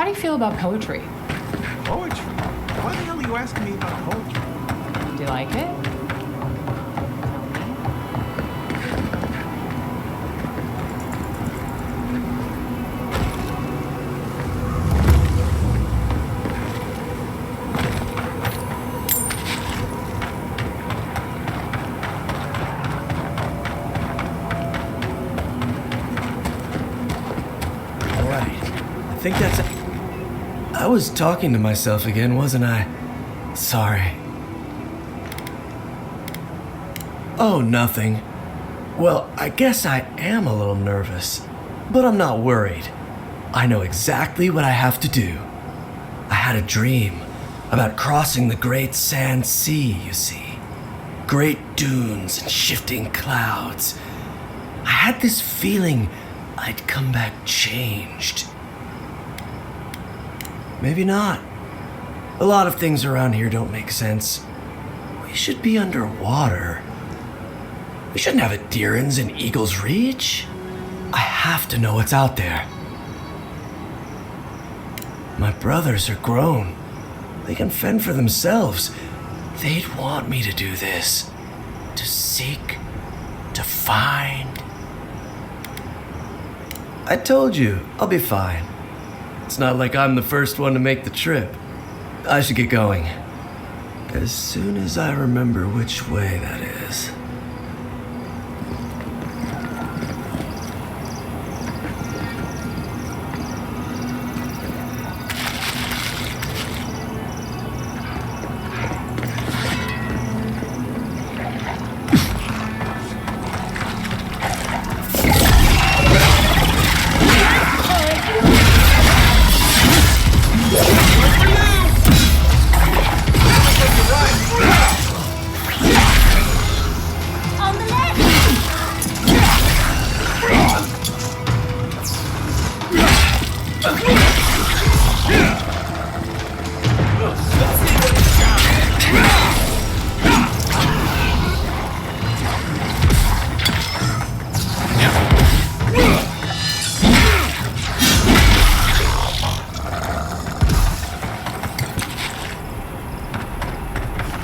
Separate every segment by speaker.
Speaker 1: How do you feel about poetry?
Speaker 2: Poetry? Why the hell are you asking me about poetry?
Speaker 1: Do you like it?
Speaker 3: I think that's... I was talking to myself again, wasn't I? Sorry. Oh, nothing. Well, I guess I am a little nervous, but I'm not worried. I know exactly what I have to do. I had a dream about crossing the great sand sea, you see. Great dunes and shifting clouds. I had this feeling I'd come back changed. Maybe not. A lot of things around here don't make sense. We should be underwater. We shouldn't have a Deeran's in Eagle's Reach. I have to know what's out there. My brothers are grown. They can fend for themselves. They'd want me to do this. To seek, to find. I told you, I'll be fine. It's not like I'm the first one to make the trip. I should get going. As soon as I remember which way that is.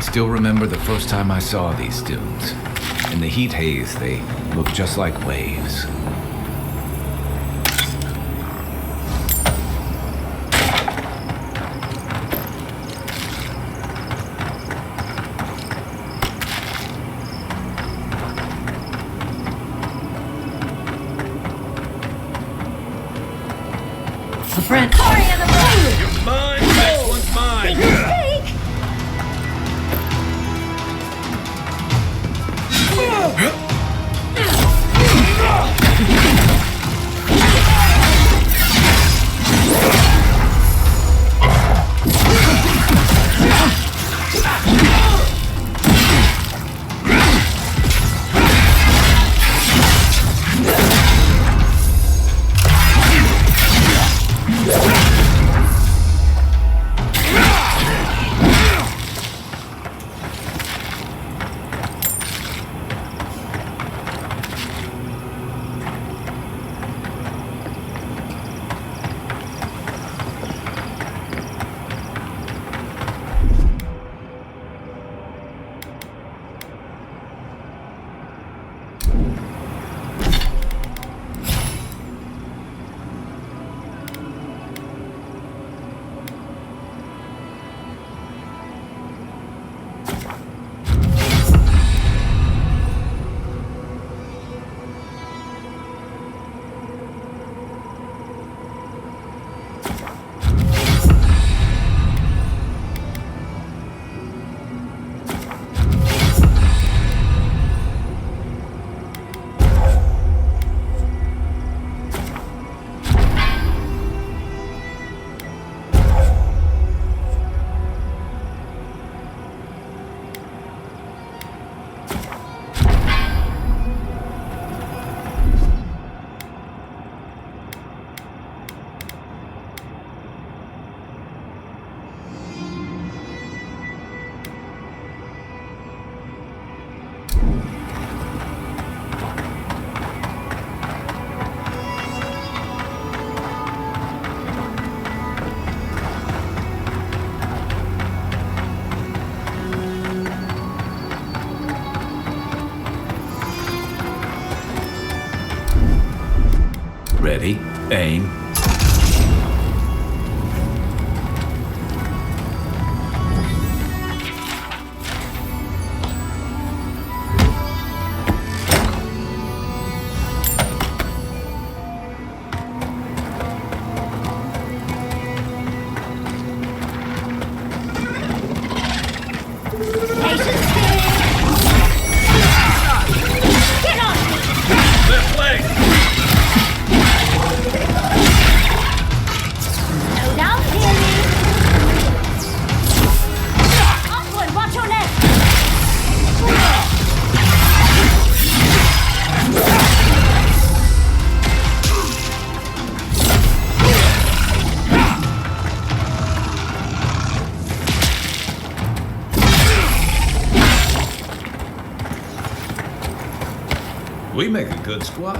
Speaker 4: Still remember the first time I saw these dunes. In the heat haze, they looked just like waves.
Speaker 3: The friend.
Speaker 2: You're mine, next one's mine!
Speaker 4: Ready, aim.
Speaker 1: We make a good squad.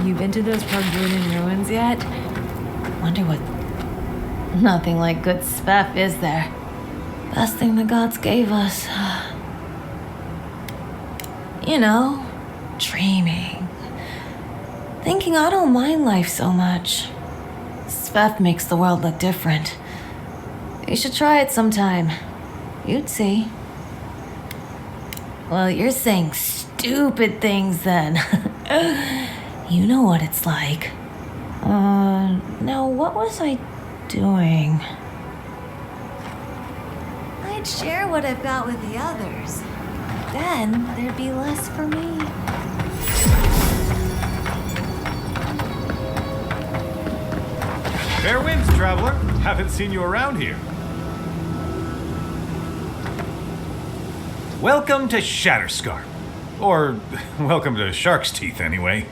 Speaker 5: You been to those Pargunan ruins yet? Wonder what... Nothing like good stuff, is there? Best thing the gods gave us. You know, dreaming. Thinking I don't mind life so much. Sveth makes the world look different. You should try it sometime. You'd see. Well, you're saying stupid things then. You know what it's like. Now what was I doing? I'd share what I've got with the others. Then there'd be less for me.
Speaker 6: Fair winds, traveler. Haven't seen you around here. Welcome to Shatterscarp. Or, welcome to Shark's Teeth, anyway.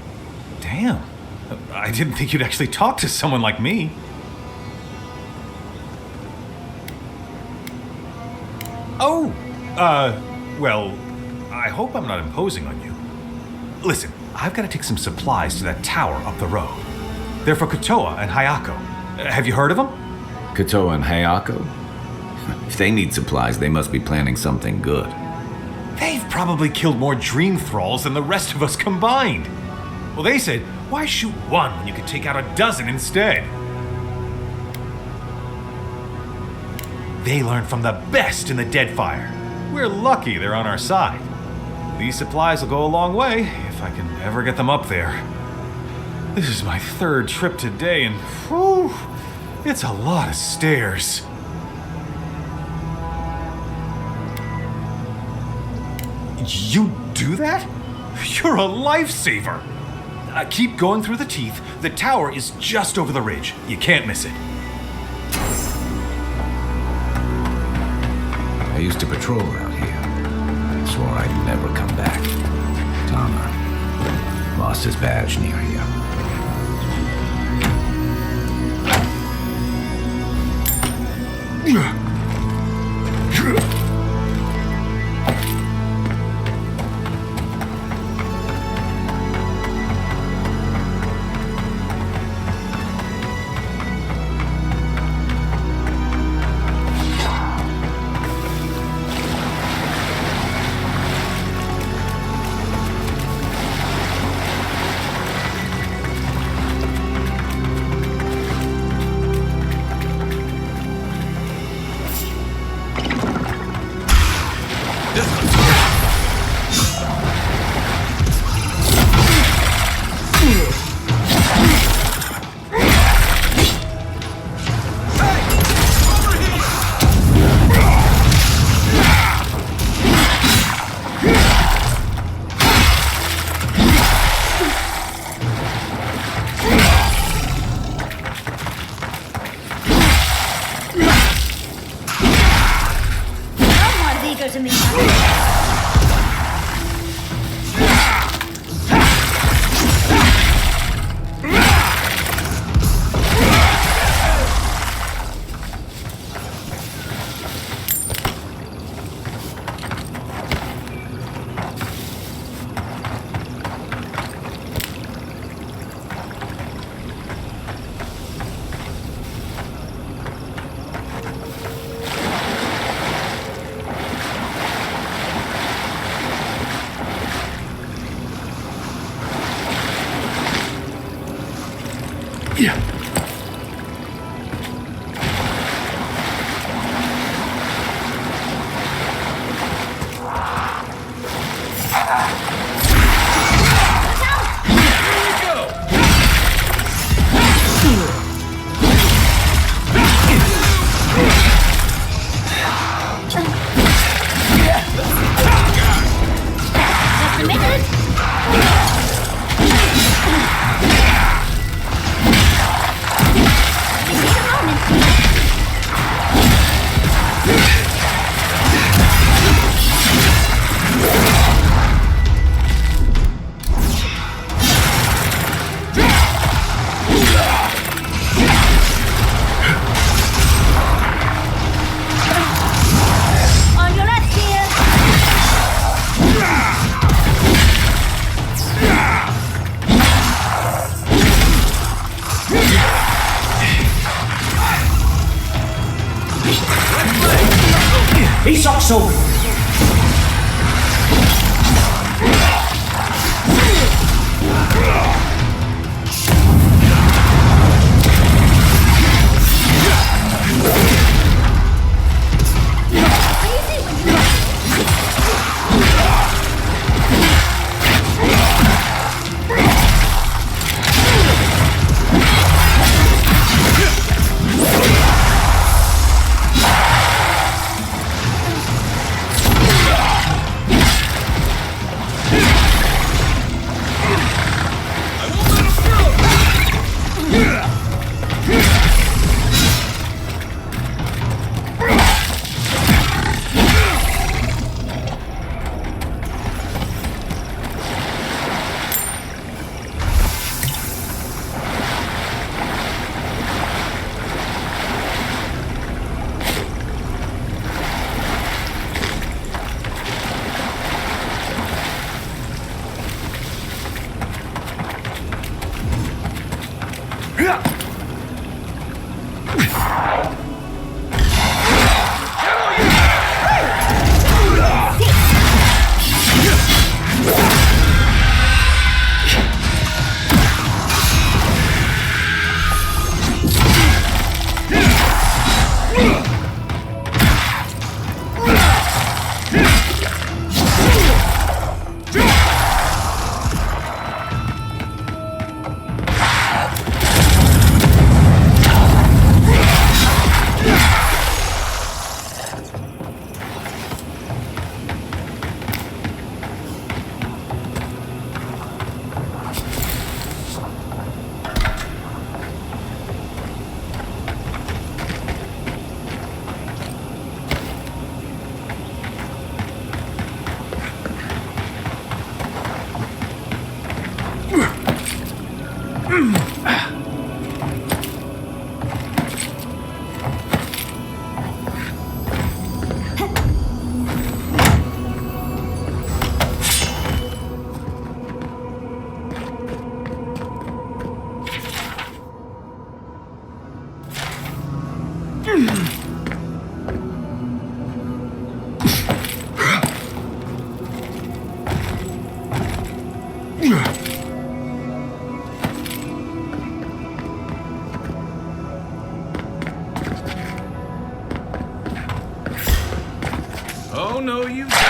Speaker 6: Damn. I didn't think you'd actually talk to someone like me. Oh, well, I hope I'm not imposing on you. Listen, I've got to take some supplies to that tower up the road. They're for Kotoa and Hayako. Have you heard of them?
Speaker 4: Kotoa and Hayako? If they need supplies, they must be planning something good.
Speaker 6: They've probably killed more dream thralls than the rest of us combined. Well, they said, why shoot one when you could take out a dozen instead? They learned from the best in the Deadfire. We're lucky they're on our side. These supplies will go a long way if I can ever get them up there. This is my third trip today, and whew, it's a lot of stairs. You do that? You're a lifesaver. Keep going through the teeth. The tower is just over the ridge. You can't miss it.
Speaker 4: I used to patrol out here. Swore I'd never come back. Tama lost his badge near here.
Speaker 5: Just a minute. On your left here.
Speaker 1: He's also.
Speaker 4: Oh, no, you don't!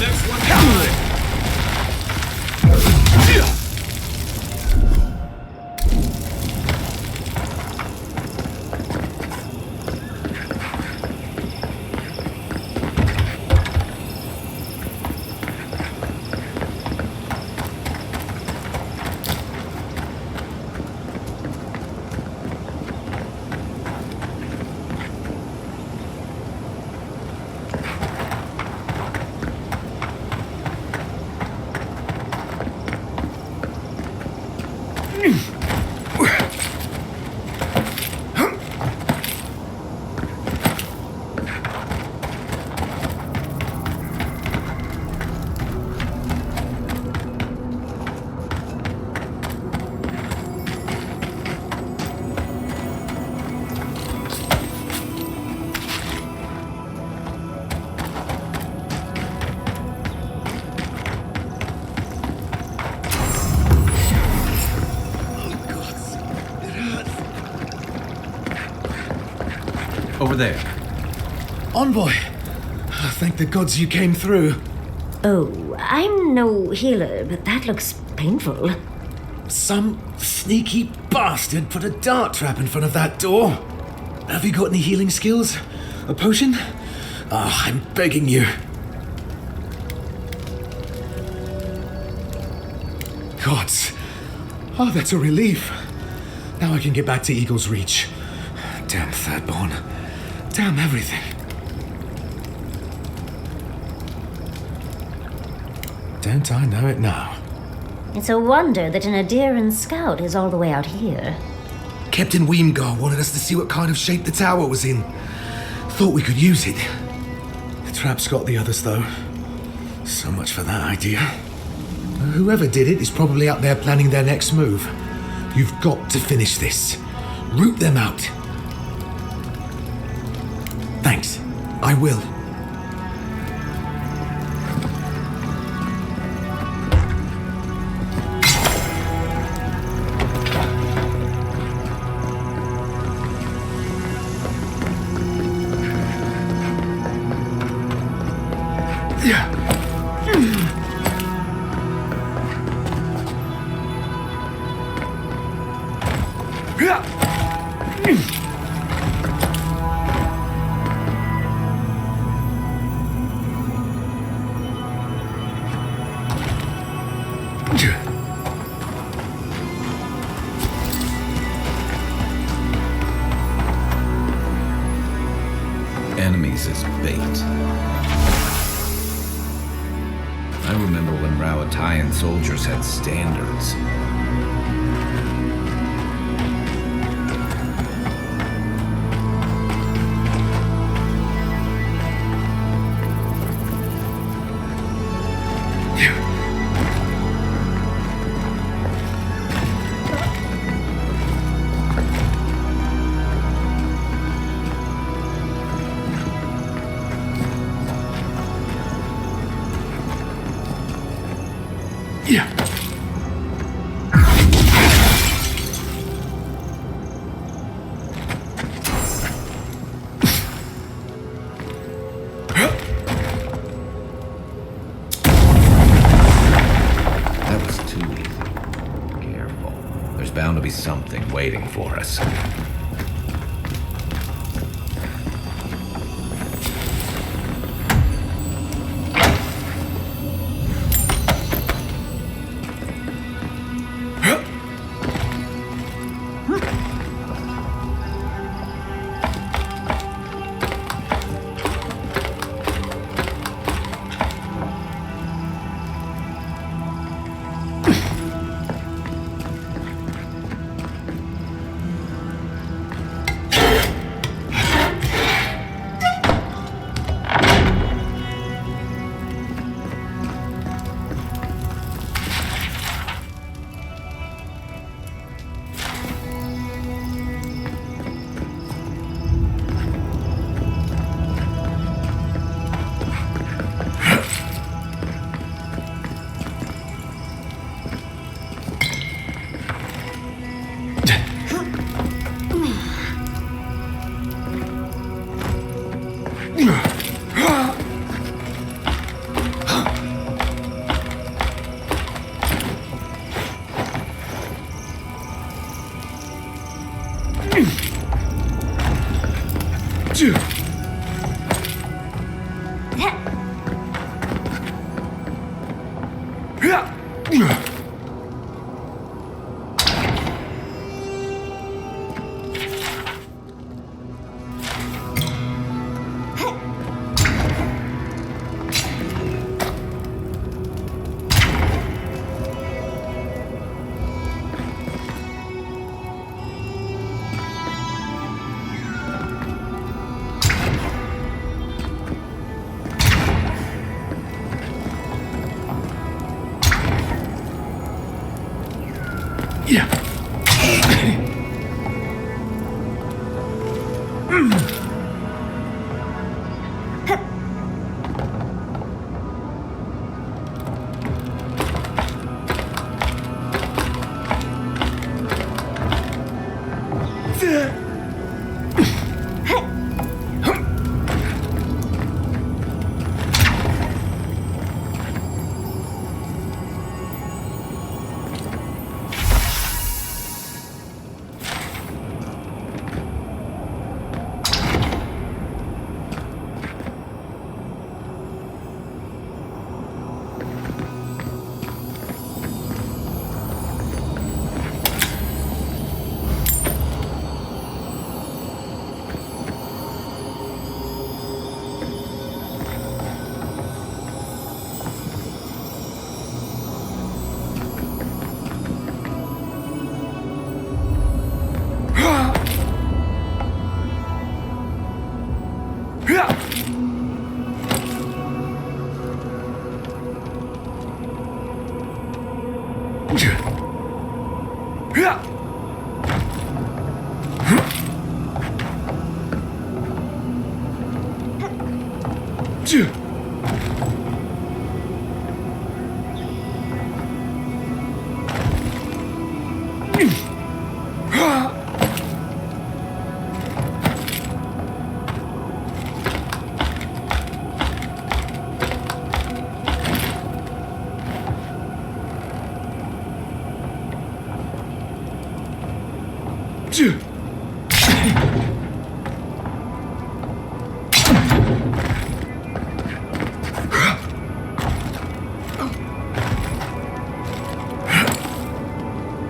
Speaker 1: Next one coming.
Speaker 4: Over there.
Speaker 7: Envoy! Thank the gods you came through.
Speaker 8: Oh, I'm no healer, but that looks painful.
Speaker 7: Some sneaky bastard put a dart trap in front of that door. Have you got any healing skills? A potion? Ah, I'm begging you. Gods. Oh, that's a relief. Now I can get back to Eagle's Reach. Damn Thirdborn. Damn everything. Don't I know it now?
Speaker 8: It's a wonder that an Adiran scout is all the way out here.
Speaker 7: Captain Weemgar wanted us to see what kind of shape the tower was in. Thought we could use it. The trap's got the others, though. So much for that idea. Whoever did it is probably out there planning their next move. You've got to finish this. Root them out. Thanks. I will.
Speaker 4: Enemies as bait. I remember when Rawatayan soldiers had standards. Bound to be something waiting for us.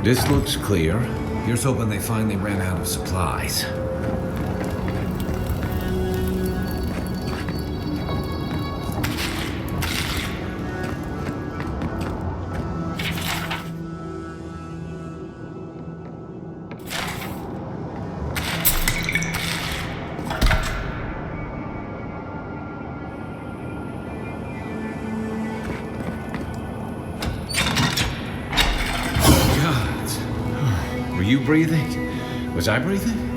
Speaker 4: This looks clear. Here's hoping they finally ran out of supplies. Were you breathing? Was I breathing?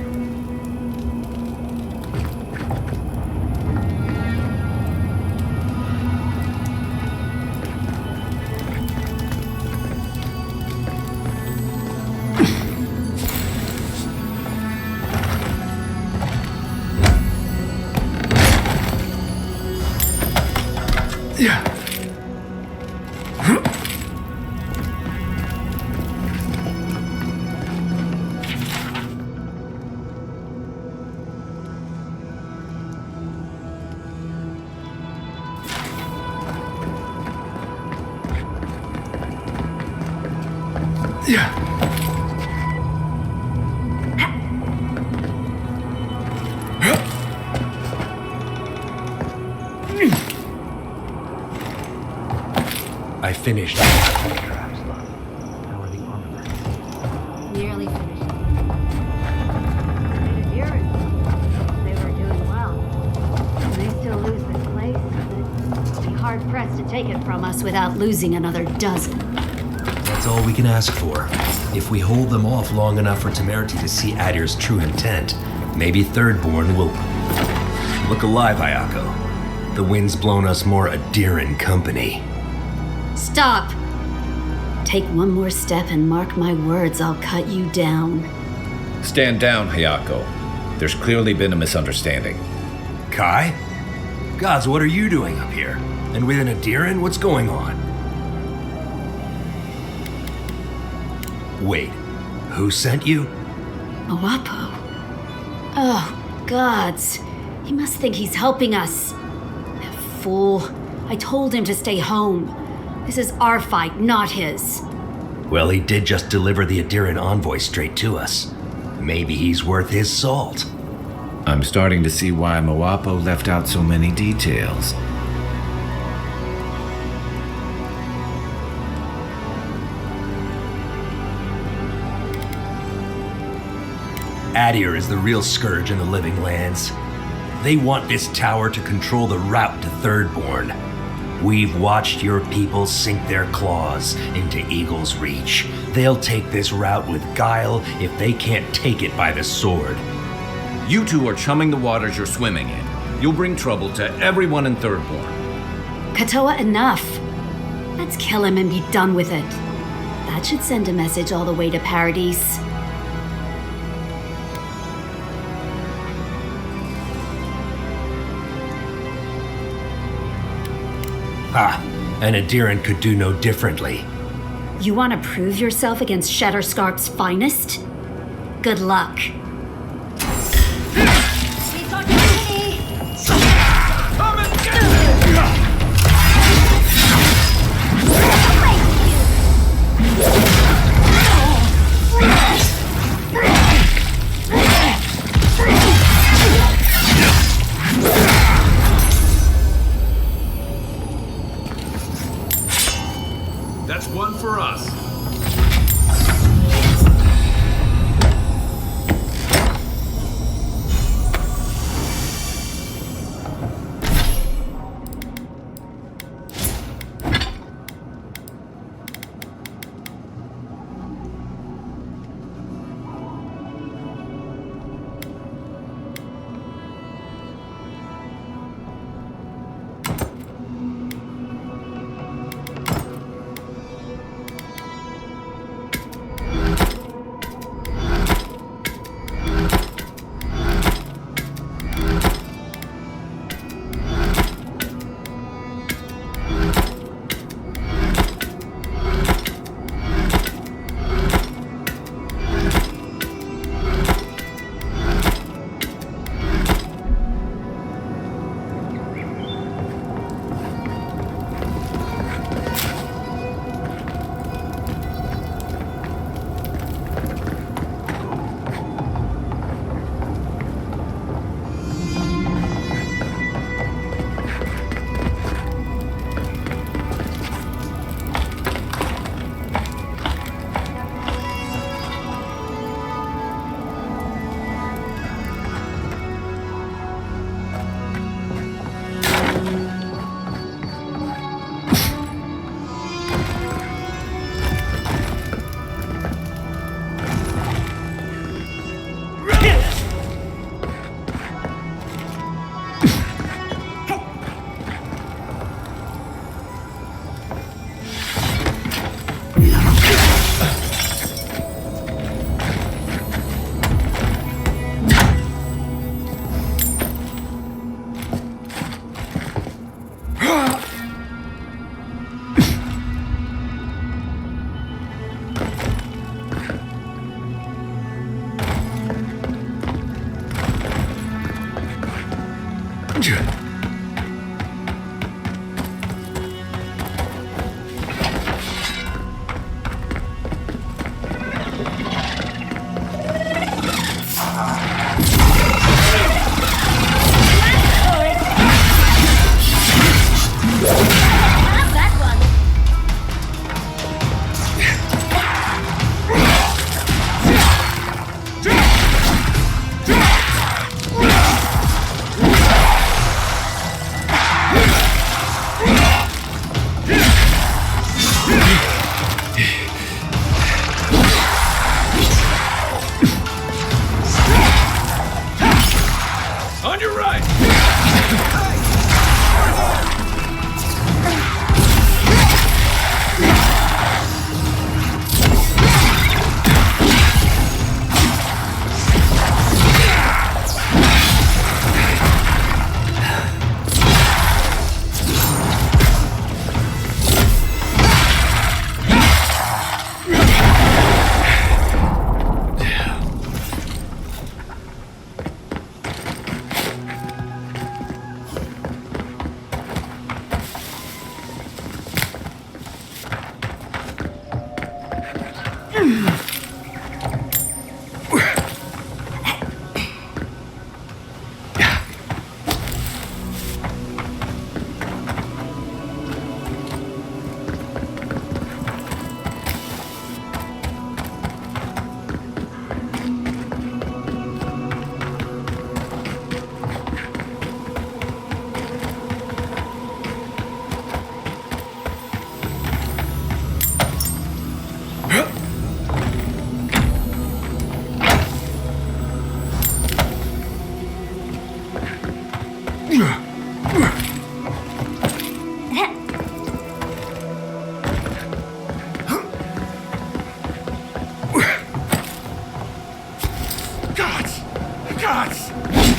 Speaker 3: I finished.
Speaker 8: Nearly finished. Eora, they were doing well. If they still lose this place, they'd be hard-pressed to take it from us without losing another dozen.
Speaker 9: That's all we can ask for. If we hold them off long enough for Temerity to see Adir's true intent, maybe Thirdborn will... Look alive, Ayako. The wind's blown us more Adiran company.
Speaker 8: Stop! Take one more step and mark my words, I'll cut you down.
Speaker 4: Stand down, Hayako. There's clearly been a misunderstanding.
Speaker 9: Kai? Gods, what are you doing up here? And with an Adiran, what's going on? Wait, who sent you?
Speaker 8: Awapo. Oh, gods. He must think he's helping us. Fool. I told him to stay home. This is our fight, not his.
Speaker 9: Well, he did just deliver the Adiran envoy straight to us. Maybe he's worth his salt.
Speaker 4: I'm starting to see why Moapo left out so many details.
Speaker 9: Adir is the real scourge in the living lands. They want this tower to control the route to Thirdborn. We've watched your people sink their claws into Eagle's Reach. They'll take this route with guile if they can't take it by the sword.
Speaker 4: You two are chumming the waters you're swimming in. You'll bring trouble to everyone in Thirdborn.
Speaker 8: Katoa, enough. Let's kill him and be done with it. That should send a message all the way to Paradise.
Speaker 9: Ha! An Adiran could do no differently.
Speaker 8: You want to prove yourself against Shatterscarp's finest? Good luck.
Speaker 10: That's one for us.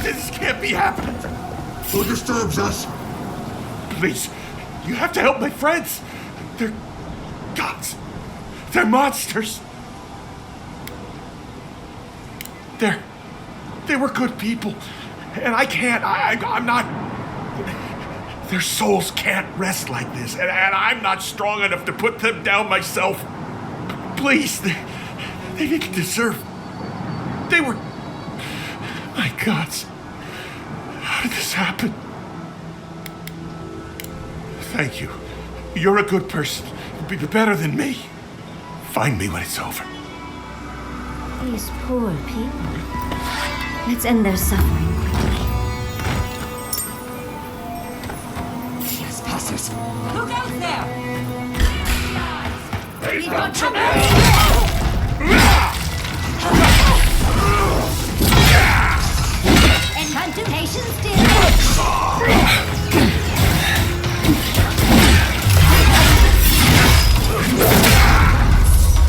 Speaker 11: This can't be happening.
Speaker 7: Who disturbs us?
Speaker 11: Please, you have to help my friends. They're gods. They're monsters. They were good people. And I can't, I'm not... Their souls can't rest like this. And I'm not strong enough to put them down myself. Please, they didn't deserve... They were... My gods. How did this happen? Thank you. You're a good person. Be better than me. Find me when it's over.
Speaker 8: These poor people. Let's end their suffering quickly.
Speaker 7: Trespassers.
Speaker 12: Who goes there?
Speaker 11: They
Speaker 12: got
Speaker 8: Incantation still.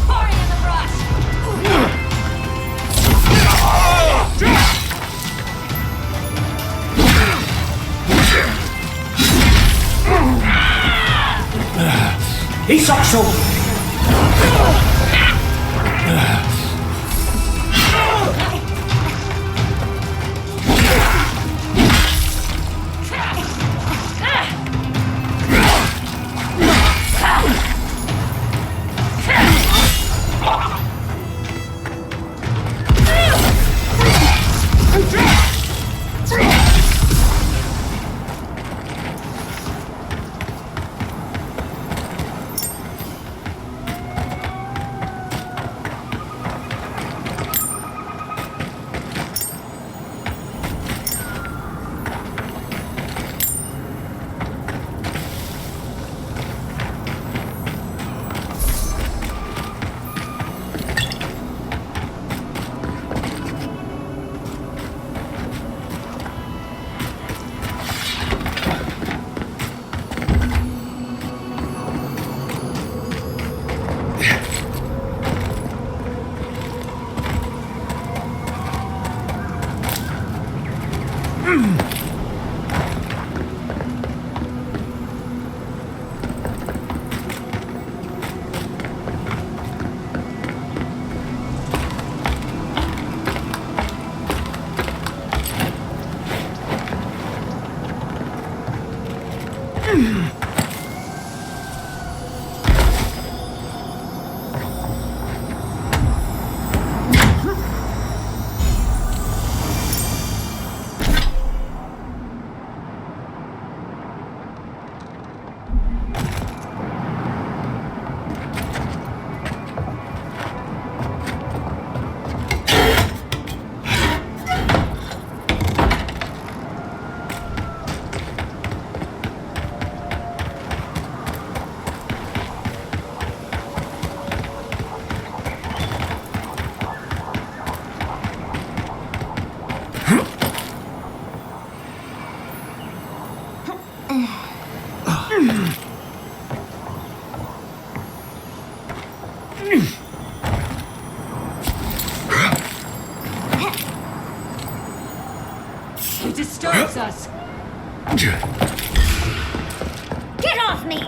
Speaker 12: Party in the brush!
Speaker 1: He sucks so.
Speaker 12: He disturbs us.
Speaker 8: Get off me!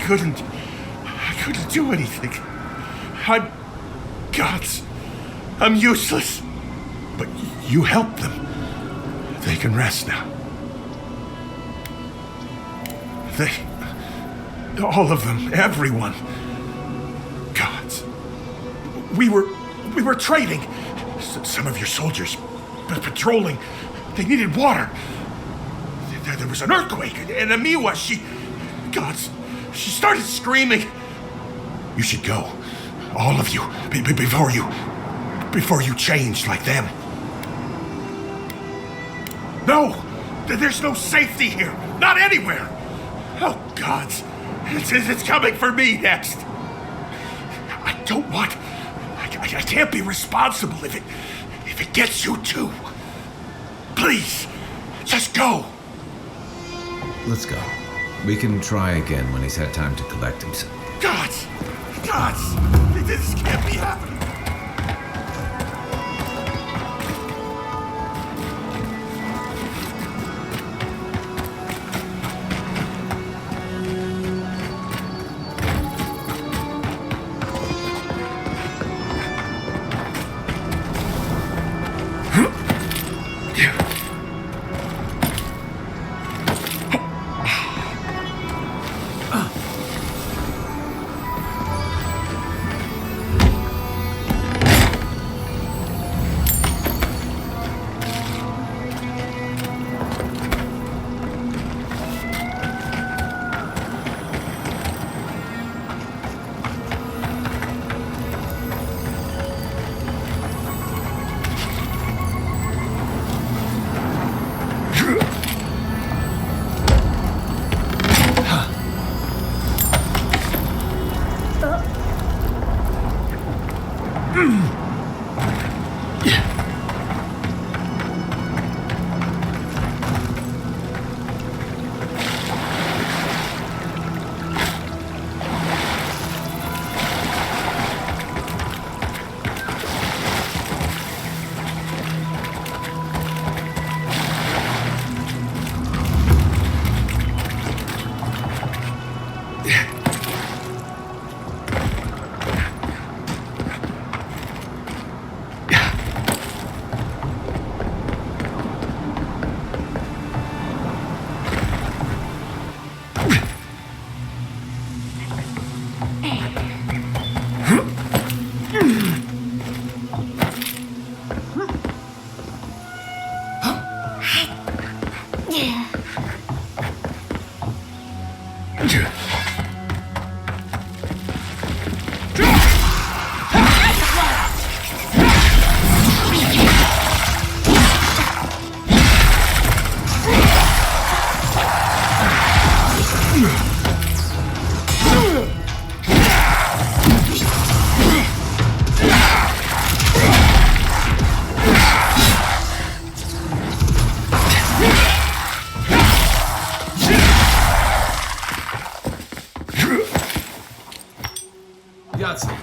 Speaker 11: couldn't do anything. I'm gods. I'm useless. But you helped them. They can rest now. All of them, everyone. Gods. We were trading. Some of your soldiers, patrolling. They needed water. There was an earthquake, and Amiwa, gods, she started screaming. You should go. All of you, before you changed like them. No! There's no safety here. Not anywhere. Oh, gods. It's coming for me next. I don't want... I can't be responsible if it gets you too. Please, just go.
Speaker 4: Let's go. We can try again when he's had time to collect himself.
Speaker 11: Gods! This can't be happening.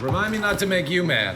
Speaker 4: Remind me not to make you mad.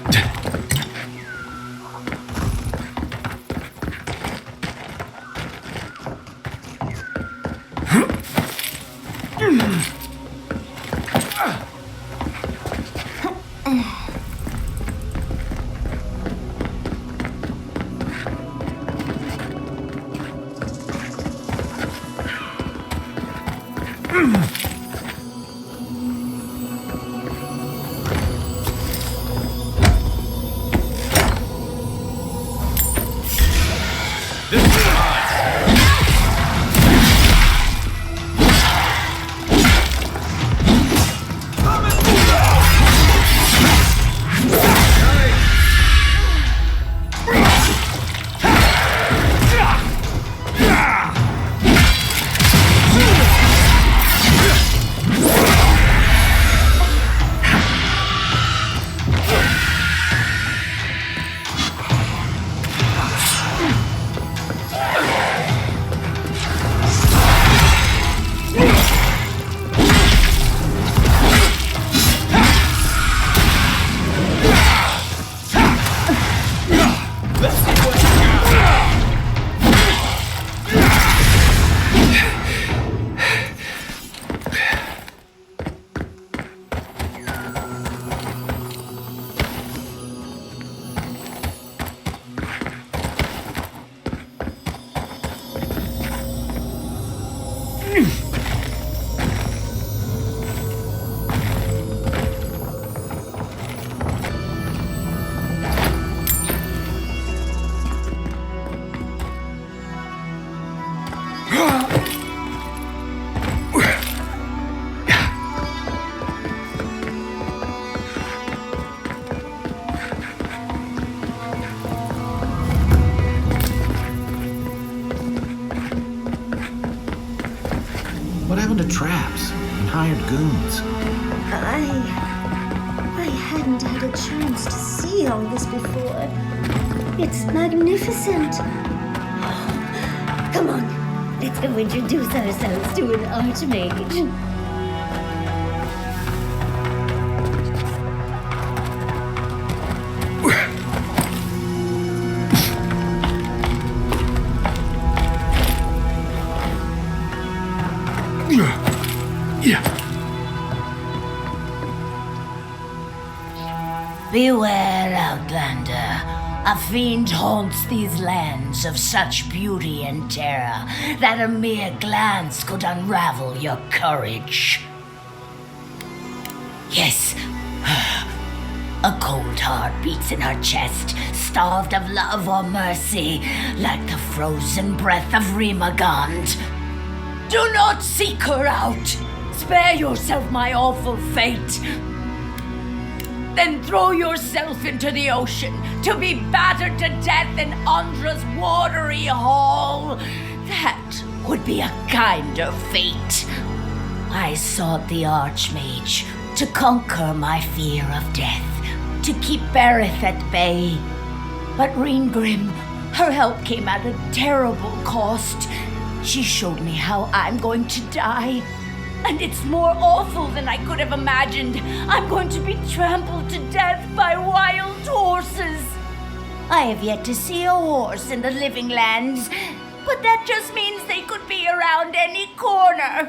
Speaker 4: traps and hired goons.
Speaker 8: I hadn't had a chance to see all this before. It's magnificent. Come on, let's go introduce ourselves to an archmage.
Speaker 13: Beware, Outlander. A fiend haunts these lands of such beauty and terror that a mere glance could unravel your courage. Yes, a cold heart beats in her chest, starved of love or mercy, like the frozen breath of Rimagond. Do not seek her out. Spare yourself my awful fate. Then throw yourself into the ocean to be battered to death in Andra's watery hall. That would be a kinder fate. I sought the Archmage to conquer my fear of death, to keep Berith at bay. But Ringrim, her help came at a terrible cost. She showed me how I'm going to die. And it's more awful than I could have imagined. I'm going to be trampled to death by wild horses. I have yet to see a horse in the living lands, but that just means they could be around any corner.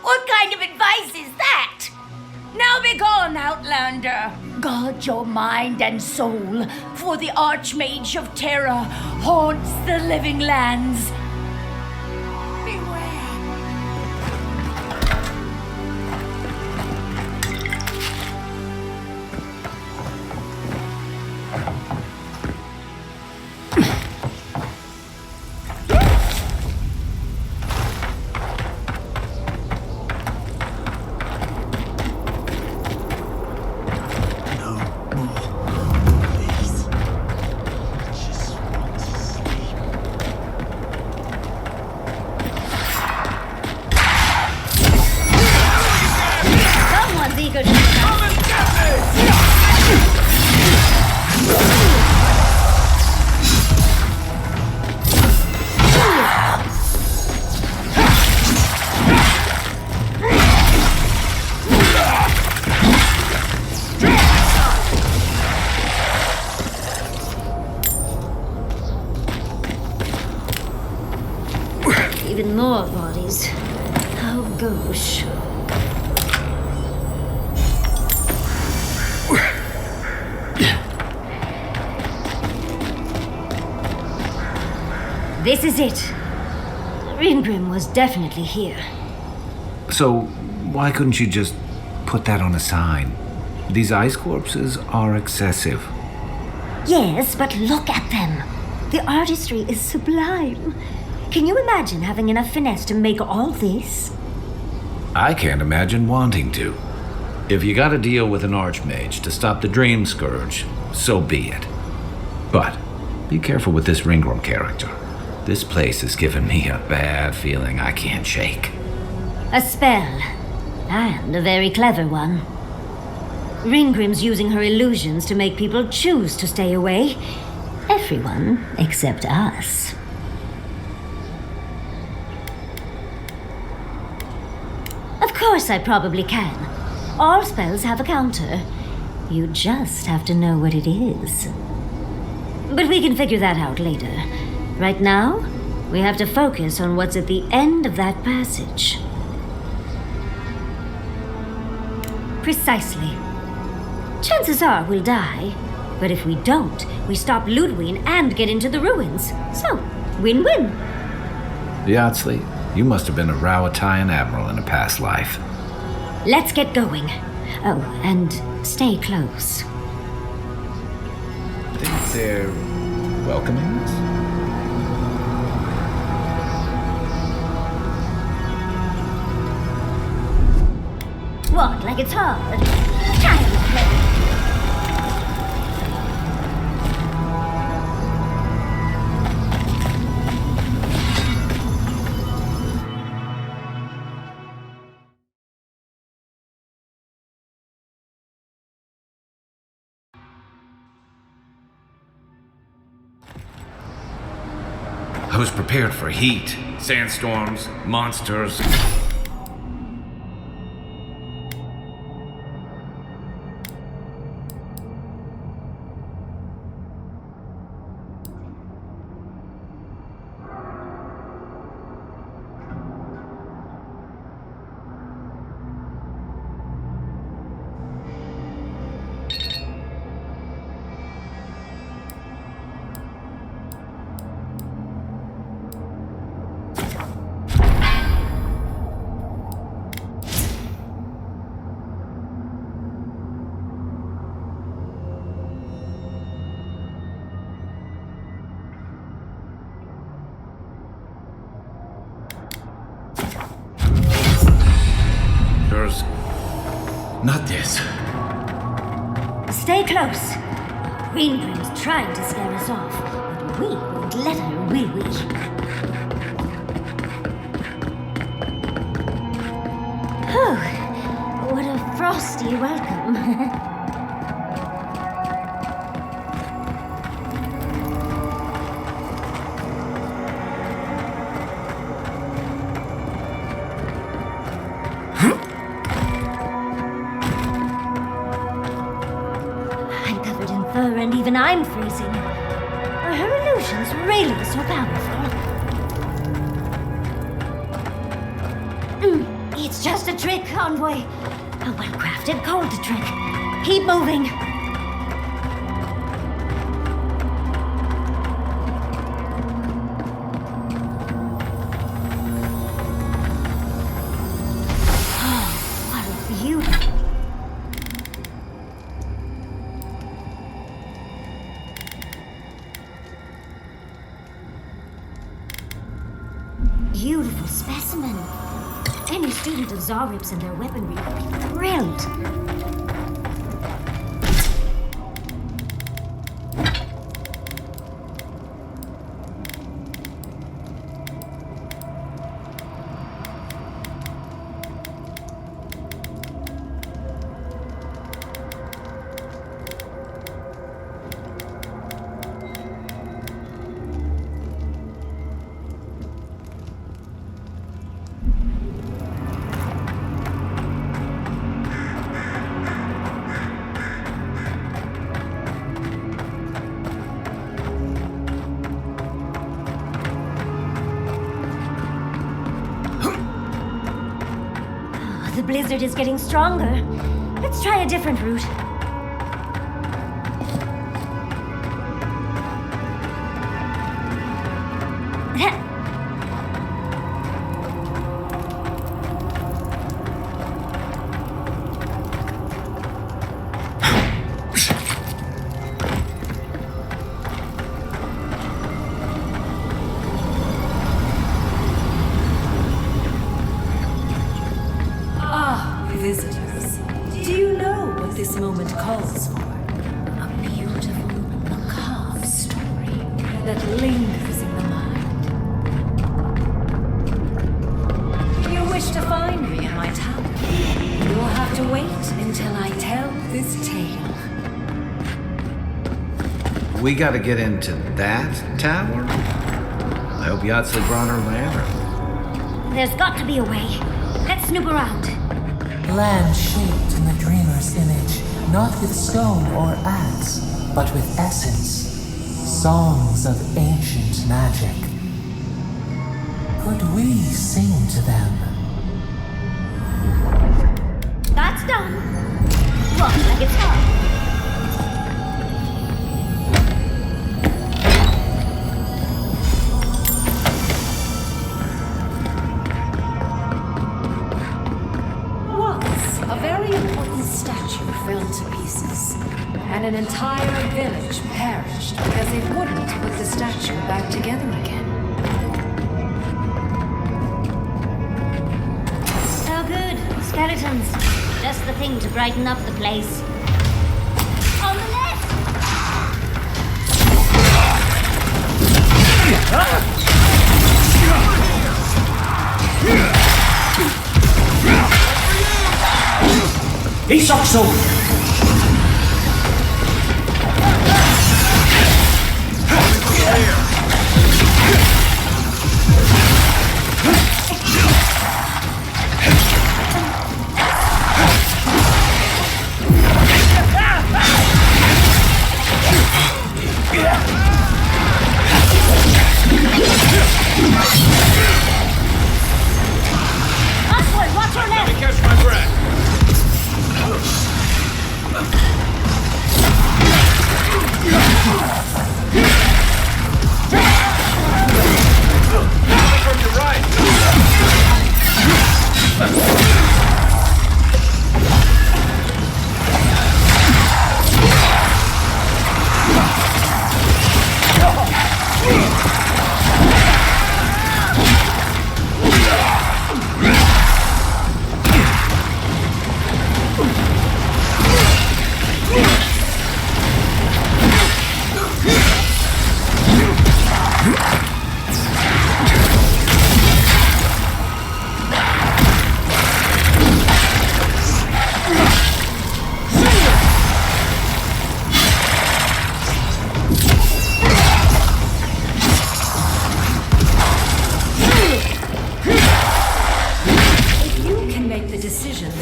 Speaker 13: What kind of advice is that? Now be gone, Outlander. Guard your mind and soul, for the Archmage of Terror haunts the living lands. Beware.
Speaker 8: Even more bodies. How gauche. This is it. Ringrim was definitely here.
Speaker 4: So, why couldn't you just put that on a sign? These ice corpses are excessive.
Speaker 8: Yes, but look at them. The artistry is sublime. Can you imagine having enough finesse to make all this?
Speaker 4: I can't imagine wanting to. If you gotta deal with an Archmage to stop the Dream Scourge, so be it. But be careful with this Ringrim character. This place has given me a bad feeling I can't shake.
Speaker 8: A spell. And a very clever one. Ringrim's using her illusions to make people choose to stay away. Everyone except us. Of course I probably can. All spells have a counter. You just have to know what it is. But we can figure that out later. Right now, we have to focus on what's at the end of that passage. Precisely. Chances are we'll die. But if we don't, we stop Ludwig and get into the ruins. So, win-win.
Speaker 4: Yatsley, you must have been a Rowatayan admiral in a past life.
Speaker 8: Let's get going. Oh, and stay close.
Speaker 4: Think they're welcoming us?
Speaker 8: What, like it's hard? Child's play.
Speaker 4: was prepared for heat, sandstorms, monsters.
Speaker 3: Not this.
Speaker 8: Stay close. Green Dream's trying to scare us off, but we won't let her, will we? Whew. What a frosty welcome. And even I'm freezing. Are her illusions really so powerful? It's just a trick, Envoy. A well-crafted cold trick. Keep moving. Oh, what a beautiful... beautiful specimen. Any student of Zarib's and their weaponry would be thrilled. The blizzard is getting stronger. Let's try a different route.
Speaker 12: Visitors, do you know what this moment calls for? A beautiful, macabre story that lingers in the mind. You wish to find me in my tower? You'll have to wait until I tell this tale.
Speaker 4: We gotta get into that tower? I hope Yahtzee brought her ladder.
Speaker 8: There's got to be a way. Let's snoop around.
Speaker 14: Land shaped in the dreamer's image, not with stone or axe, but with essence. Songs of ancient magic. Could we sing to them?
Speaker 8: That's done. Rock like it's hot.
Speaker 12: And an entire village perished because they wouldn't put the statue back together again.
Speaker 8: Oh good, skeletons. Just the thing to brighten up the place. On the left!
Speaker 1: He sucks so.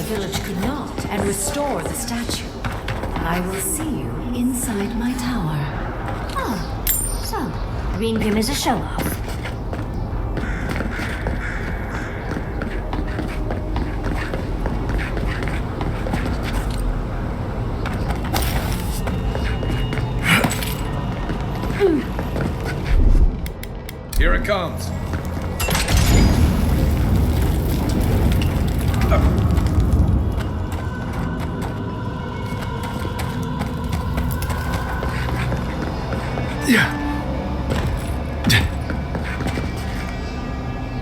Speaker 12: the village could not and restore the statue, I will see you inside my tower.
Speaker 8: Oh, so Green is a show-off.
Speaker 10: Here it comes.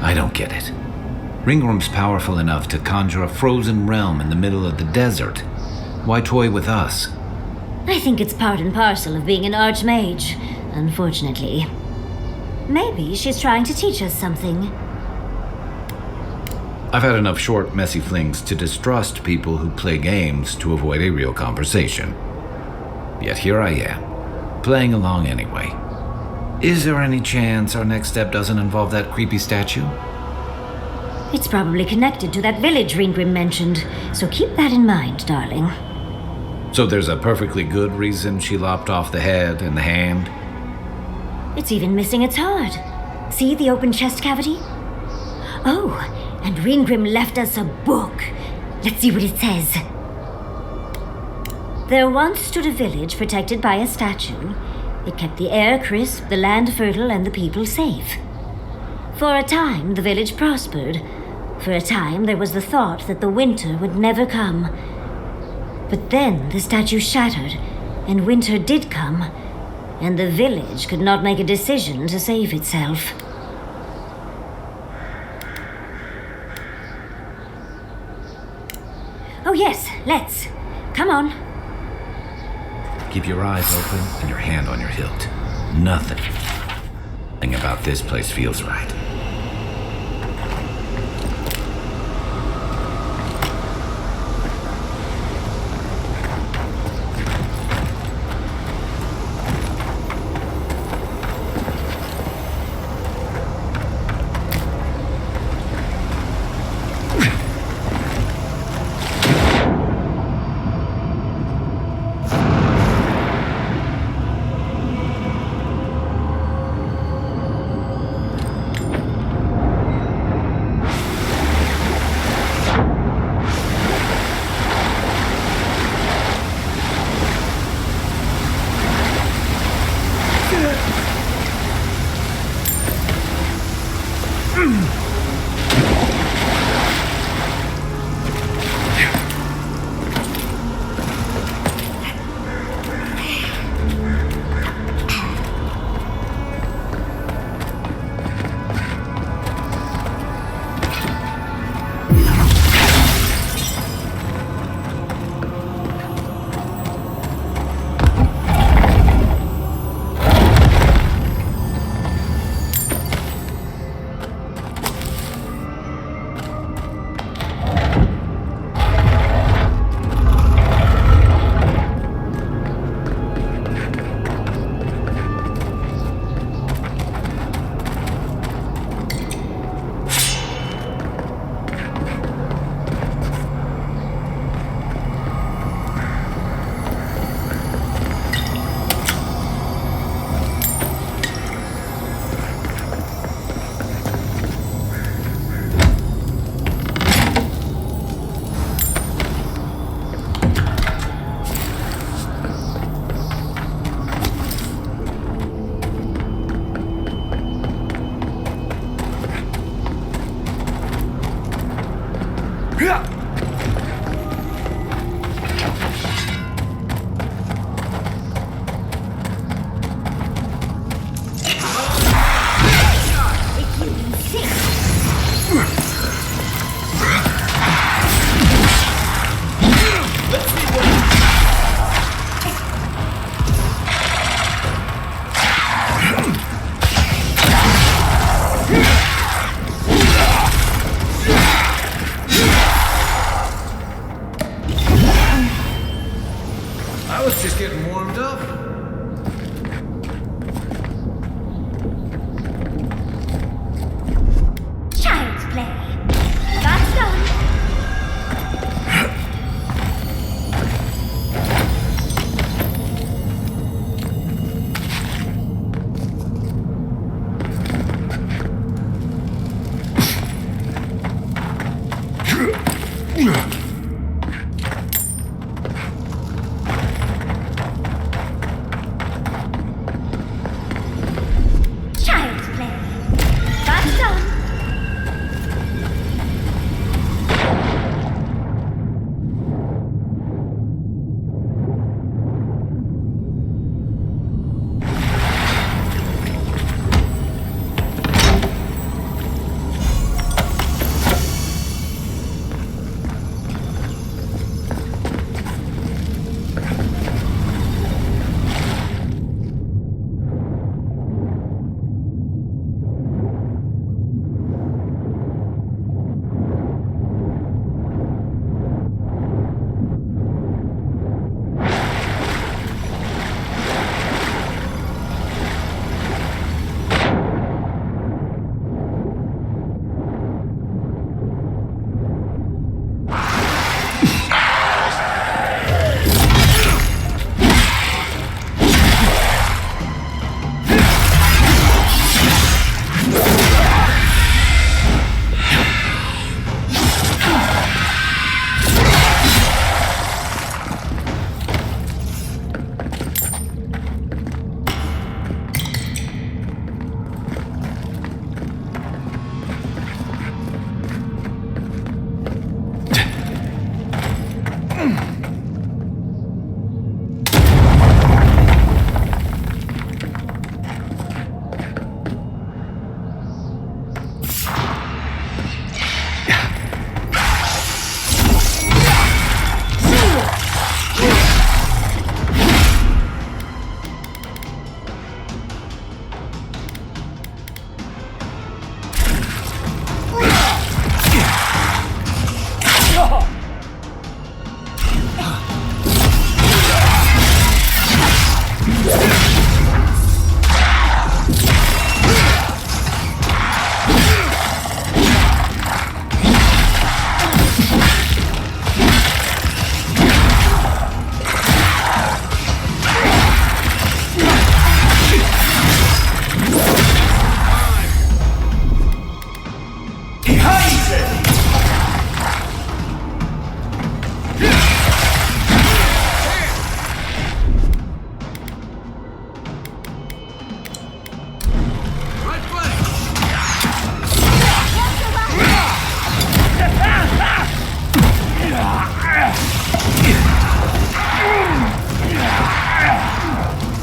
Speaker 4: I don't get it. Ringworm's powerful enough to conjure a frozen realm in the middle of the desert. Why toy with us?
Speaker 8: I think it's part and parcel of being an archmage, unfortunately. Maybe she's trying to teach us something.
Speaker 4: I've had enough short, messy flings to distrust people who play games to avoid a real conversation. Yet here I am, playing along anyway. Is there any chance our next step doesn't involve that creepy statue?
Speaker 8: It's probably connected to that village Ringgrim mentioned, so keep that in mind, darling.
Speaker 4: So there's a perfectly good reason she lopped off the head and the hand?
Speaker 8: It's even missing its heart. See the open chest cavity? Oh, and Ringgrim left us a book. Let's see what it says. There once stood a village protected by a statue. It kept the air crisp, the land fertile, and the people safe. For a time, the village prospered. For a time, there was the thought that the winter would never come. But then the statue shattered, and winter did come, and the village could not make a decision to save itself. Oh yes, let's. Come on.
Speaker 4: Keep your eyes open and your hand on your hilt. Nothing about this place feels right.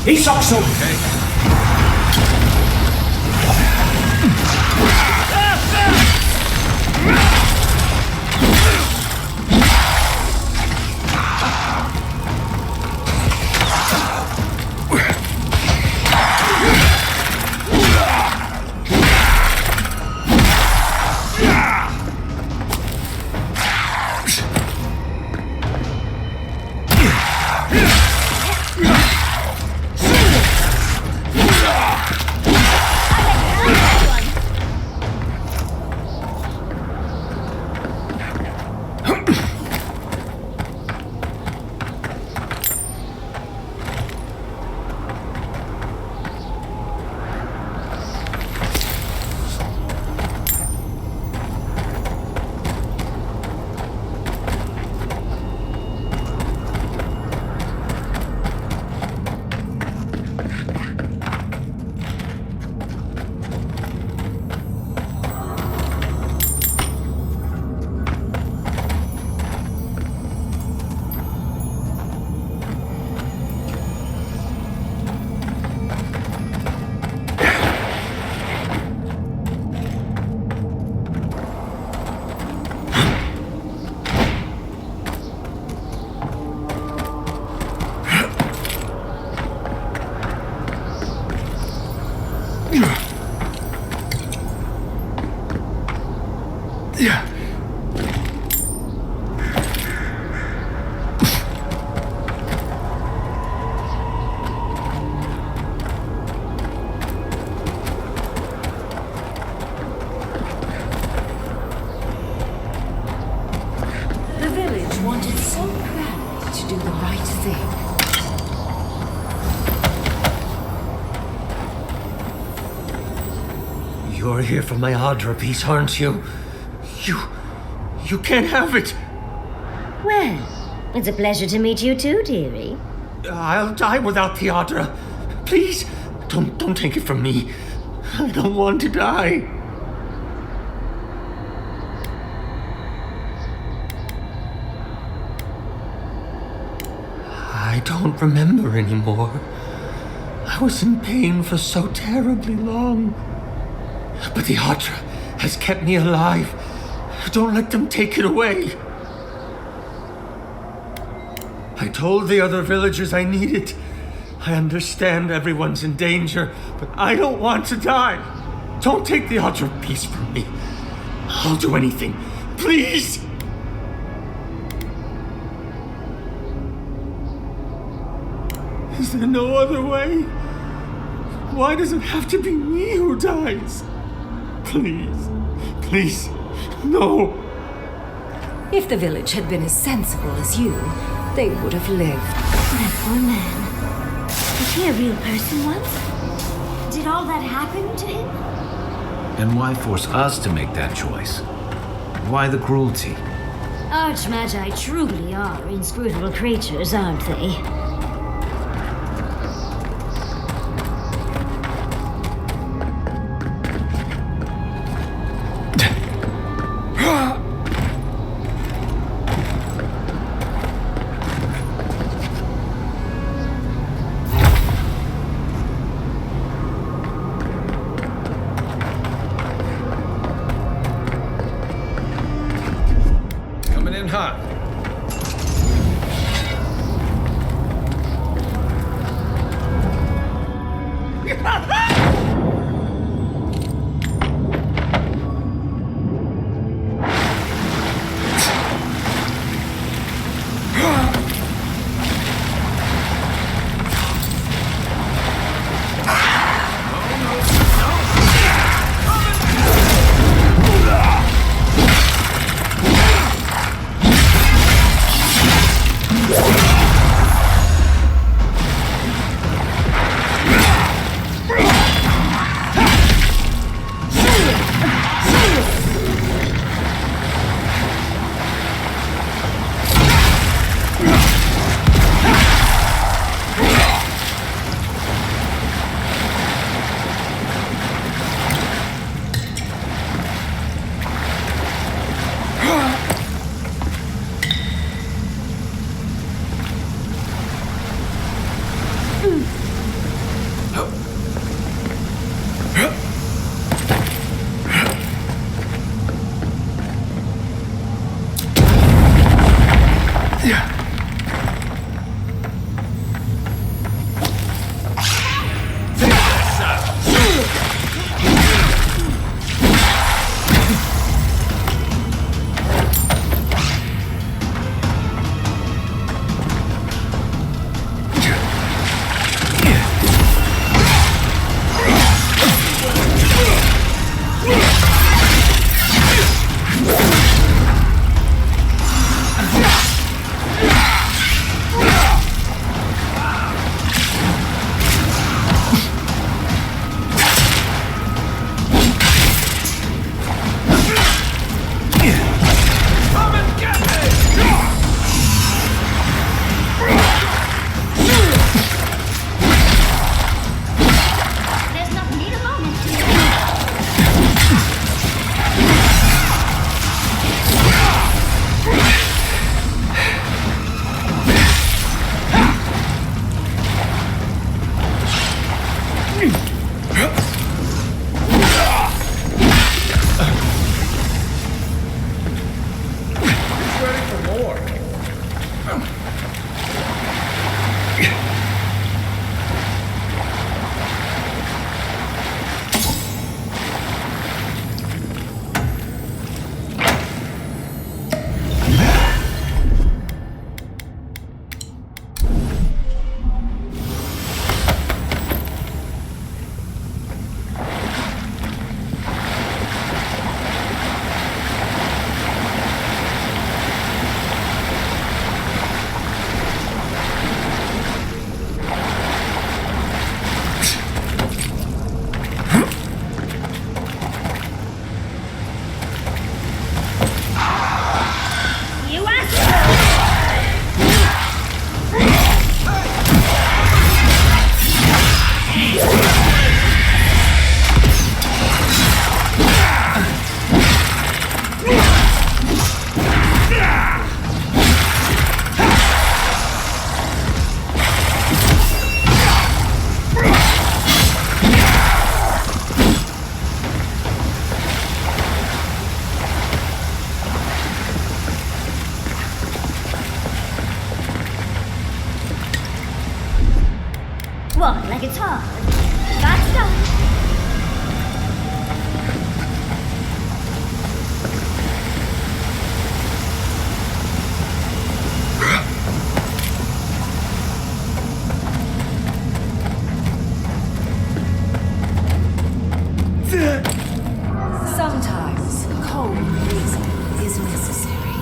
Speaker 1: Isokso!
Speaker 12: The village wanted so badly to do the right thing.
Speaker 9: You're here for my Audra piece, aren't you? You can't have it!
Speaker 8: Well, it's a pleasure to meet you too, dearie.
Speaker 9: I'll die without the Audra. Please, don't take it from me. I don't want to die. I don't remember anymore. I was in pain for so terribly long. But the Audra has kept me alive. Don't let them take it away. I told the other villagers I need it. I understand everyone's in danger, but I don't want to die. Don't take the Audra piece from me. I'll do anything. Please! Is there no other way? Why does it have to be me who dies? Please, please, no.
Speaker 12: If the village had been as sensible as you, they would have lived.
Speaker 8: That poor man. Was he a real person once? Did all that happen to him?
Speaker 4: And why force us to make that choice? Why the cruelty?
Speaker 8: Archmagi truly are inscrutable creatures, aren't they?
Speaker 10: Hot.
Speaker 8: like it's hard. That's done.
Speaker 12: Sometimes cold reason is necessary.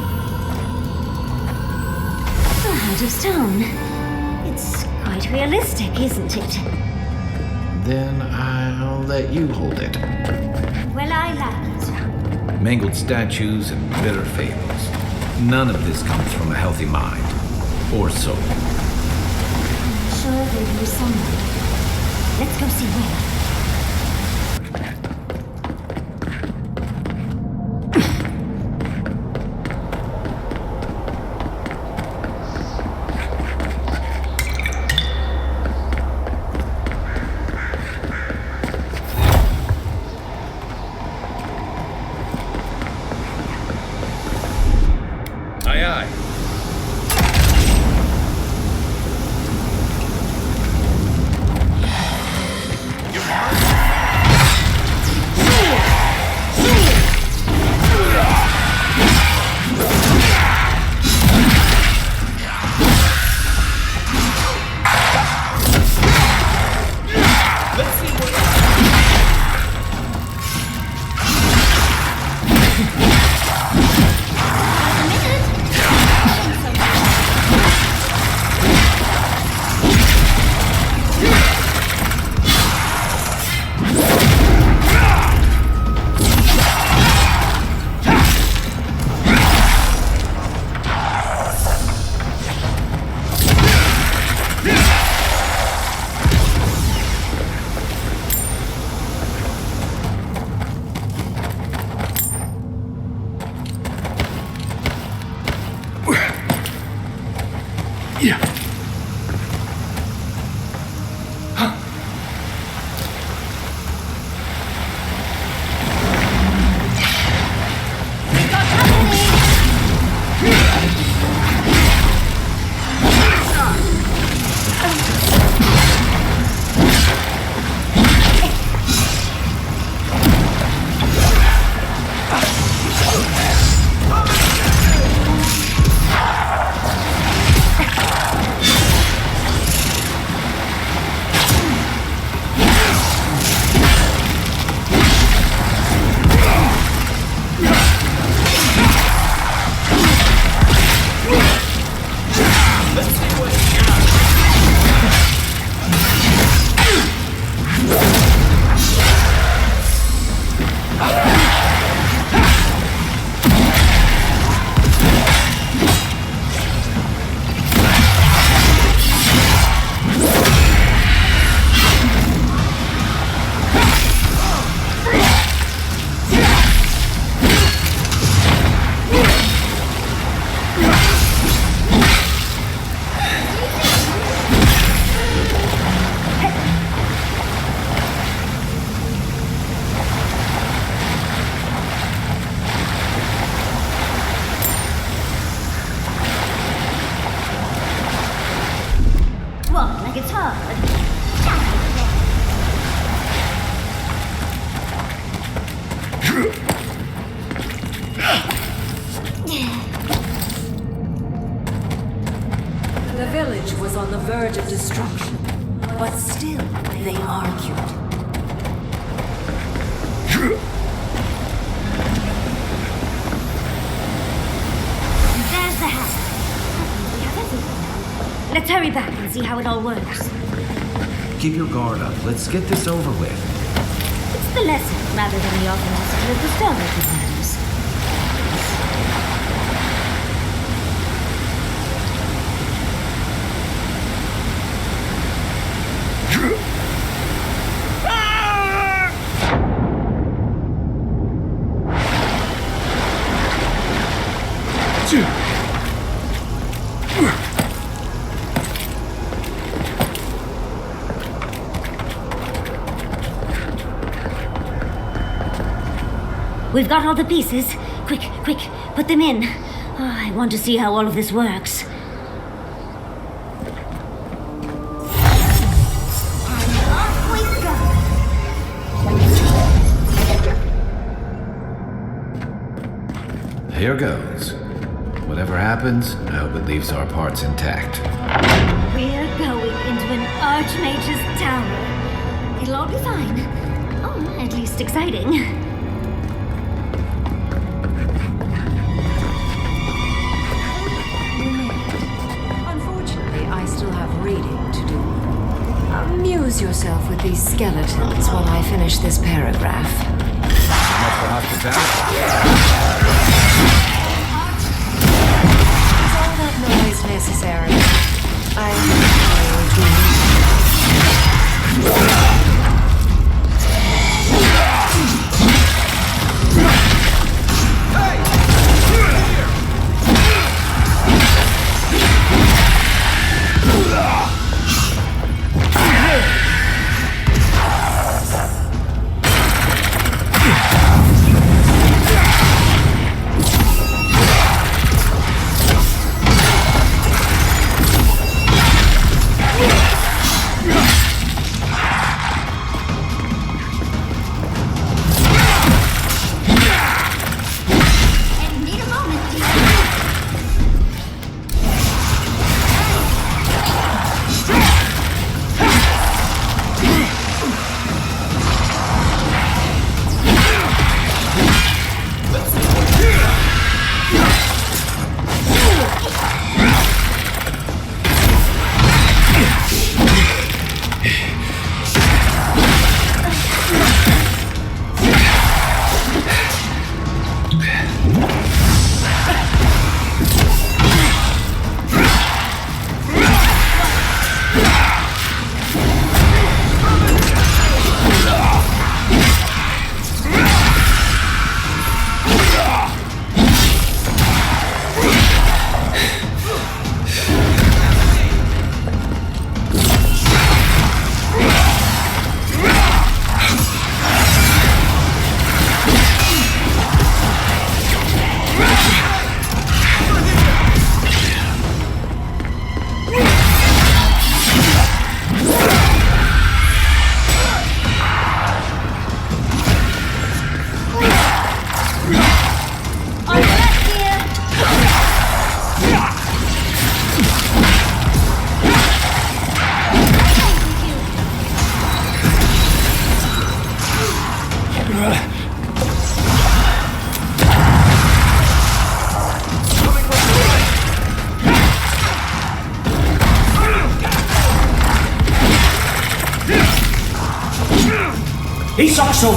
Speaker 8: A heart of stone. It's quite realistic, isn't it?
Speaker 4: Then I'll let you hold it.
Speaker 8: Well, I like it.
Speaker 4: Mangled statues and bitter fables. None of this comes from a healthy mind. Or soul.
Speaker 8: I'm sure there is someone. Let's go see where.
Speaker 12: The village was on the verge of destruction, but still they argued.
Speaker 8: There's the house. We have everything now. Let's hurry back and see how it all works.
Speaker 4: Keep your guard up. Let's get this over with.
Speaker 8: It's the lesson rather than the authenticity of the story that matters. We've got all the pieces. Quick, quick, put them in. Oh, I want to see how all of this works.
Speaker 12: I'm
Speaker 4: Here goes. Whatever happens, I hope it leaves our parts intact.
Speaker 8: We're going into an Archmage's tower. It'll all be fine. Oh, at least exciting.
Speaker 12: Unfortunately, I still have reading to do. Amuse yourself with these skeletons while I finish this paragraph.
Speaker 4: So much for hospitality.
Speaker 12: Is all that noise necessary? I'm going to...
Speaker 1: He's also...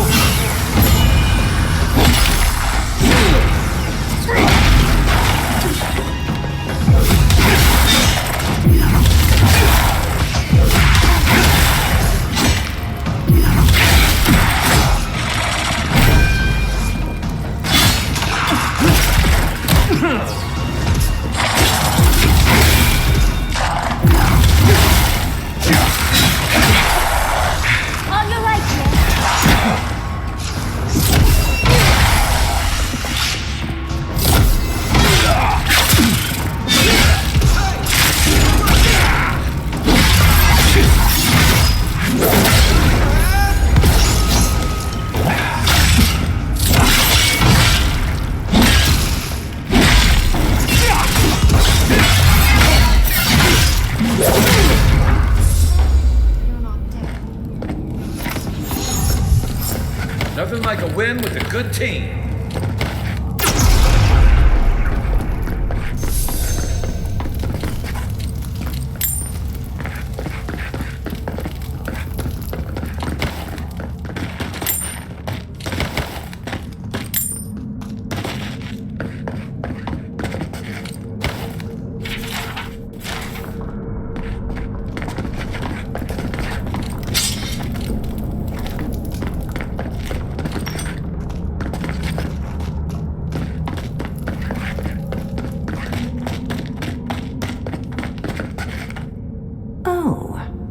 Speaker 10: Nothing like a win with a good team.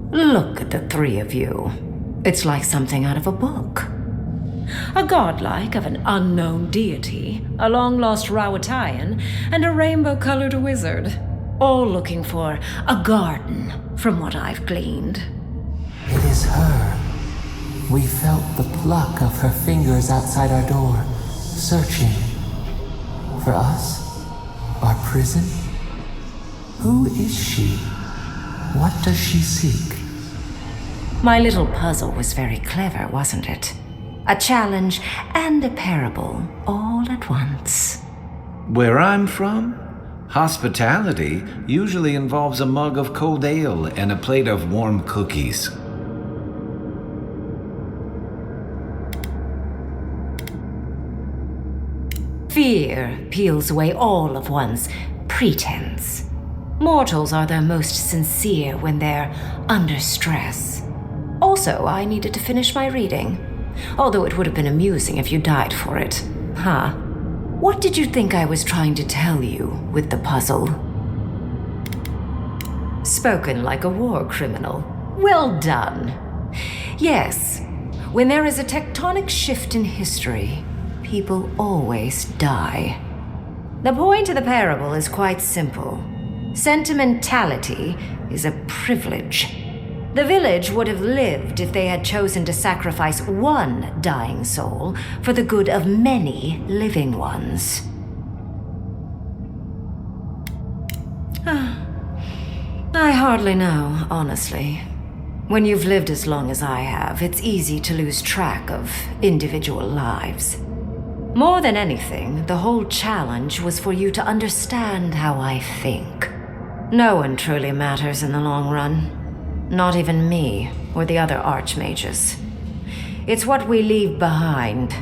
Speaker 12: Look at the three of you. It's like something out of a book. A godlike of an unknown deity, a long-lost Rawatayan, and a rainbow-colored wizard. All looking for a garden, from what I've gleaned.
Speaker 14: It is her. We felt the pluck of her fingers outside our door, searching. For us? Our prison? Who is she? What does she seek?
Speaker 12: My little puzzle was very clever, wasn't it? A challenge and a parable all at once.
Speaker 4: Where I'm from, hospitality usually involves a mug of cold ale and a plate of warm cookies.
Speaker 12: Fear peels away all of one's pretense. Mortals are their most sincere when they're under stress. Also, I needed to finish my reading. Although it would have been amusing if you died for it. Huh? What did you think I was trying to tell you with the puzzle? Spoken like a war criminal. Well done. Yes, when there is a tectonic shift in history, people always die. The point of the parable is quite simple. Sentimentality is a privilege. The village would have lived if they had chosen to sacrifice one dying soul for the good of many living ones. I hardly know, honestly. When you've lived as long as I have, it's easy to lose track of individual lives. More than anything, the whole challenge was for you to understand how I think. No one truly matters in the long run. Not even me, or the other archmages. It's what we leave behind.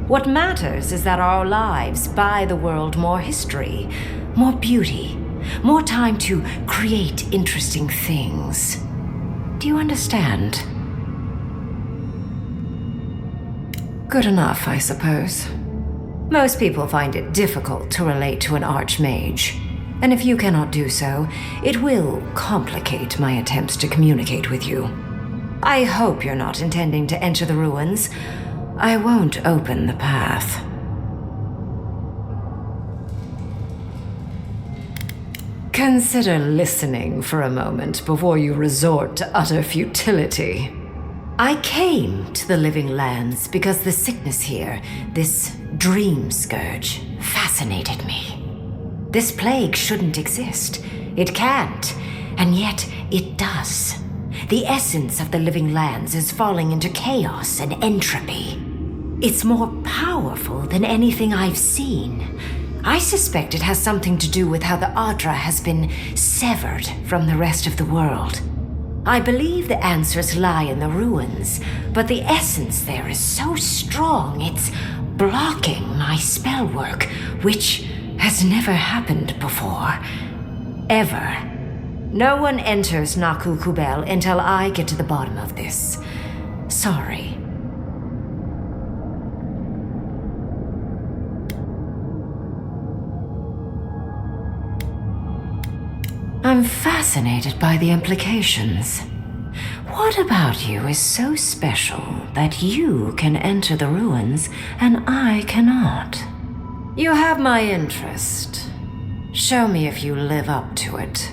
Speaker 12: What matters is that our lives buy the world more history, more beauty, more time to create interesting things. Do you understand? Good enough, I suppose. Most people find it difficult to relate to an archmage. And if you cannot do so, it will complicate my attempts to communicate with you. I hope you're not intending to enter the ruins. I won't open the path. Consider listening for a moment before you resort to utter futility. I came to the Living Lands because the sickness here, this dream scourge, fascinated me. This plague shouldn't exist. It can't, and yet it does. The essence of the Living Lands is falling into chaos and entropy. It's more powerful than anything I've seen. I suspect it has something to do with how the Adra has been severed from the rest of the world. I believe the answers lie in the ruins, but the essence there is so strong it's blocking my spell work, which has never happened before. Ever. No one enters Naku Kubel until I get to the bottom of this. Sorry. I'm fascinated by the implications. What about you is so special that you can enter the ruins and I cannot? You have my interest. Show me if you live up to it.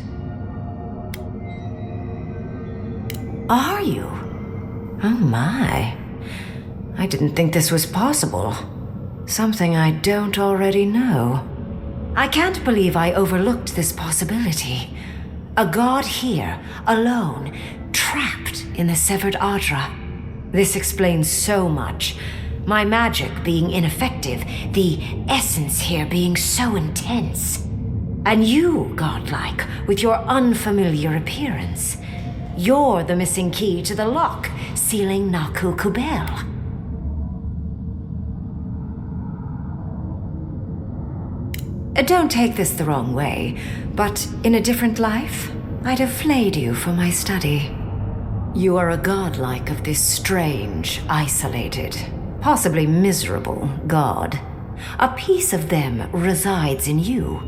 Speaker 12: Are you? Oh my. I didn't think this was possible. Something I don't already know. I can't believe I overlooked this possibility. A god here, alone, trapped in the severed Adra. This explains so much. My magic being ineffective, the essence here being so intense. And you, godlike, with your unfamiliar appearance. You're the missing key to the lock, sealing Naku Kubel. Don't take this the wrong way, but in a different life, I'd have flayed you for my study. You are a godlike of this strange, isolated, possibly miserable god. A piece of them resides in you.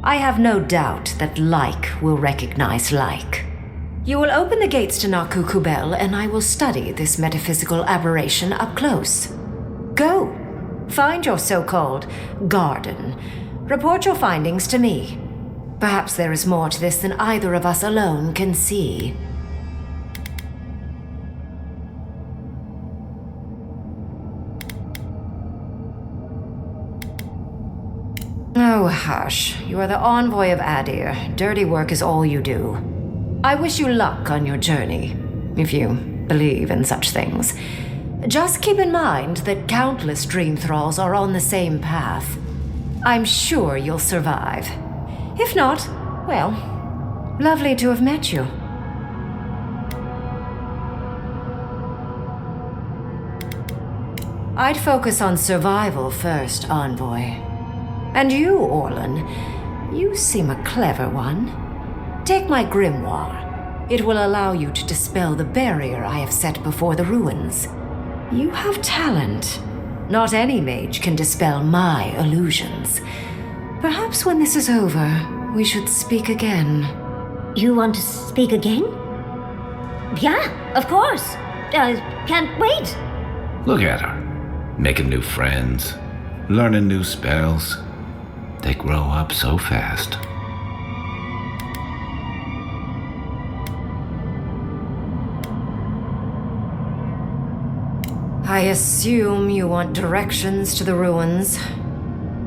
Speaker 12: I have no doubt that like will recognize like. You will open the gates to Naku Kubel, and I will study this metaphysical aberration up close. Go. Find your so-called garden. Report your findings to me. Perhaps there is more to this than either of us alone can see. Oh, hush. You are the envoy of Adir. Dirty work is all you do. I wish you luck on your journey, if you believe in such things. Just keep in mind that countless dream thralls are on the same path. I'm sure you'll survive. If not, well, lovely to have met you. I'd focus on survival first, Envoy. And you, Orlan, you seem a clever one. Take my grimoire. It will allow you to dispel the barrier I have set before the ruins. You have talent. Not any mage can dispel my illusions. Perhaps when this is over, we should speak again.
Speaker 8: You want to speak again? Yeah, of course. Can't wait.
Speaker 4: Look at her. Making new friends, learning new spells. They grow up so fast.
Speaker 12: I assume you want directions to the ruins.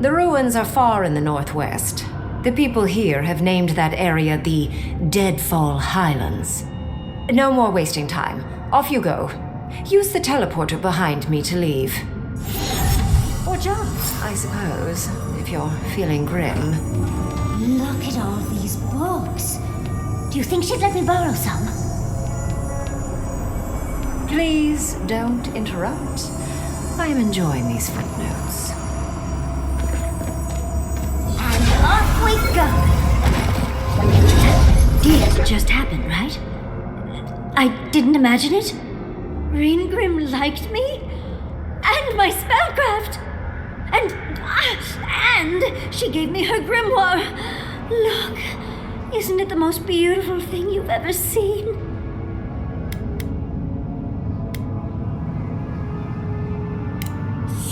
Speaker 12: The ruins are far in the northwest. The people here have named that area the Deadfall Highlands. No more wasting time. Off you go. Use the teleporter behind me to leave. Or jump, I suppose, if you're feeling grim.
Speaker 8: Look at all these books. Do you think she'd let me borrow some?
Speaker 12: Please don't interrupt. I am enjoying these footnotes.
Speaker 8: And off we go! Did just happen, right? I didn't imagine it. Ringrim liked me? And my spellcraft! And she gave me her grimoire. Look, isn't it the most beautiful thing you've ever seen?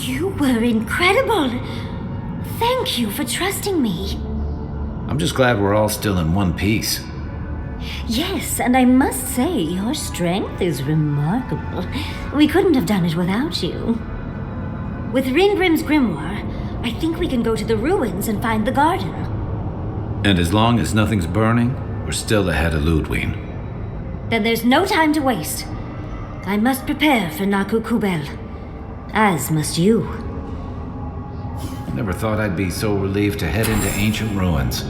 Speaker 8: You were incredible. Thank you for trusting me.
Speaker 4: I'm just glad we're all still in one piece.
Speaker 8: Yes, and I must say, your strength is remarkable. We couldn't have done it without you. With Ringrim's grimoire, I think we can go to the ruins and find the garden.
Speaker 4: And as long as nothing's burning, we're still ahead of Ludwig.
Speaker 8: Then there's no time to waste. I must prepare for Naku Kubel. As must you.
Speaker 4: Never thought I'd be so relieved to head into ancient ruins.